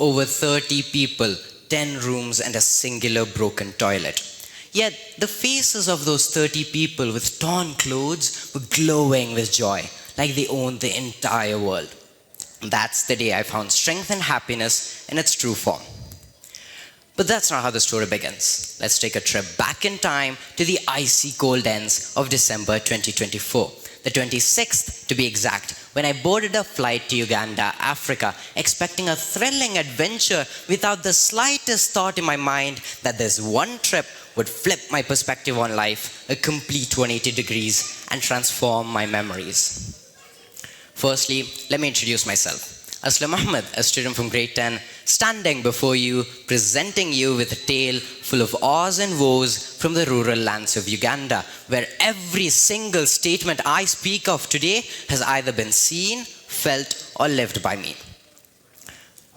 over 30 people, 10 rooms and a singular broken toilet. Yet the faces of those 30 people with torn clothes were glowing with joy, like they owned the entire world. That's the day I found strength and happiness in its true form. But that's not how the story begins. Let's take a trip back in time to the icy cold ends of December 2024. The 26th to be exact, when I boarded a flight to Uganda, Africa, expecting a thrilling adventure without the slightest thought in my mind that this one trip would flip my perspective on life a complete 180 degrees and transform my memories. Firstly, let me introduce myself. ASLAH MOHAMMED, a student from grade 10, standing before you, presenting you with a tale full of awes and woes from the rural lands of Uganda, where every single statement I speak of today has either been seen, felt, or lived by me.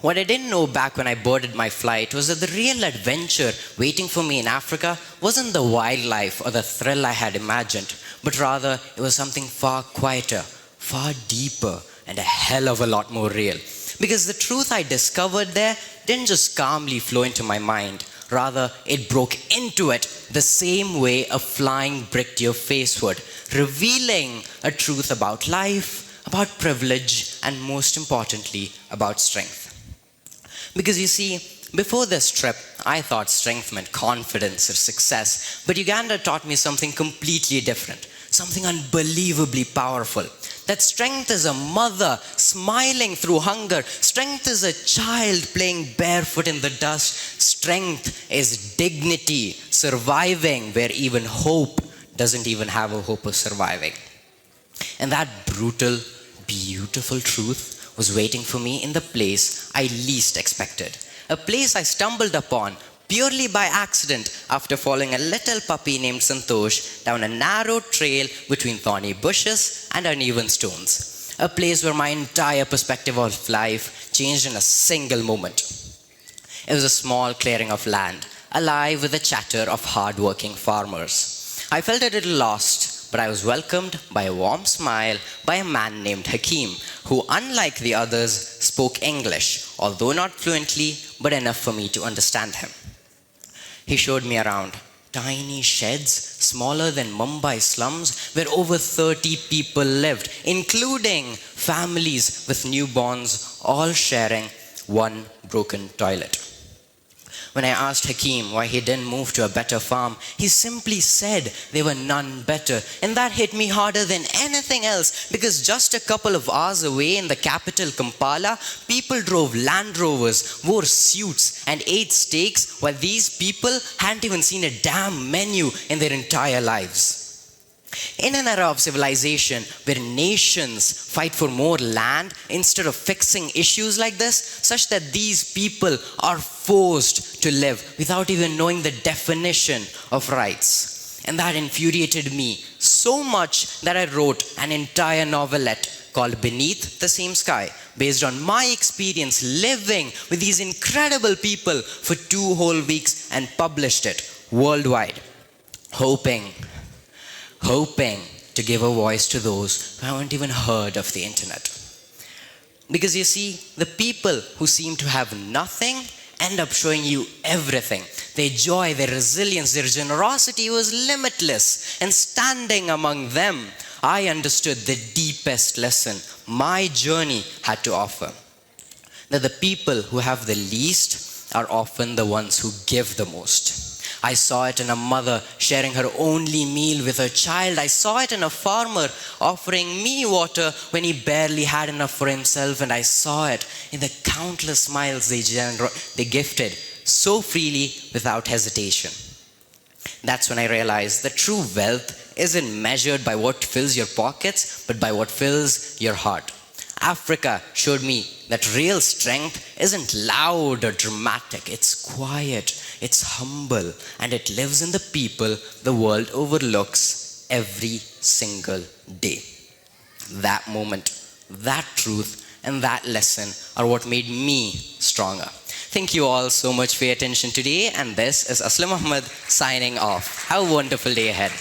What I didn't know back when I boarded my flight was that the real adventure waiting for me in Africa wasn't the wildlife or the thrill I had imagined, but rather it was something far quieter, far deeper, and a hell of a lot more real. Because the truth I discovered there didn't just calmly flow into my mind. Rather, it broke into it the same way a flying brick to your face would, revealing a truth about life, about privilege, and most importantly, about strength. Because you see, before this trip, I thought strength meant confidence or success, but Uganda taught me something completely different, something unbelievably powerful. That strength is a mother smiling through hunger. Strength is a child playing barefoot in the dust. Strength is dignity, surviving where even hope doesn't even have a hope of surviving. And that brutal, beautiful truth was waiting for me in the place I least expected. A place I stumbled upon purely by accident after following a little puppy named Santosh down a narrow trail between thorny bushes and uneven stones. A place where my entire perspective of life changed in a single moment. It was a small clearing of land, alive with the chatter of hard-working farmers. I felt a little lost, but I was welcomed by a warm smile by a man named Hakim, who, unlike the others, spoke English, although not fluently, but enough for me to understand him. He showed me around tiny sheds, smaller than Mumbai slums, where over 30 people lived, including families with newborns, all sharing one broken toilet. When I asked Hakim why he didn't move to a better farm, he simply said there were none better. And that hit me harder than anything else, because just a couple of hours away in the capital, Kampala, people drove Land Rovers, wore suits, and ate steaks, while these people hadn't even seen a damn menu in their entire lives. In an era of civilization where nations fight for more land instead of fixing issues like this, such that these people are forced to live without even knowing the definition of rights. And that infuriated me so much that I wrote an entire novelette called Beneath the Same Sky, based on my experience living with these incredible people for 2 whole weeks, and published it worldwide, hoping to give a voice to those who haven't even heard of the internet. Because you see, the people who seem to have nothing end up showing you everything. Their joy, their resilience, their generosity was limitless. And standing among them, I understood the deepest lesson my journey had to offer. That the people who have the least are often the ones who give the most. I saw it in a mother sharing her only meal with her child. I saw it in a farmer offering me water when he barely had enough for himself. And I saw it in the countless smiles they gifted so freely without hesitation. That's when I realized that true wealth isn't measured by what fills your pockets, but by what fills your heart. Africa showed me that real strength isn't loud or dramatic. It's quiet, it's humble, and it lives in the people the world overlooks every single day. That moment, that truth, and that lesson are what made me stronger. Thank you all so much for your attention today, and this is ASLAH MOHAMMED signing off. Have a wonderful day ahead.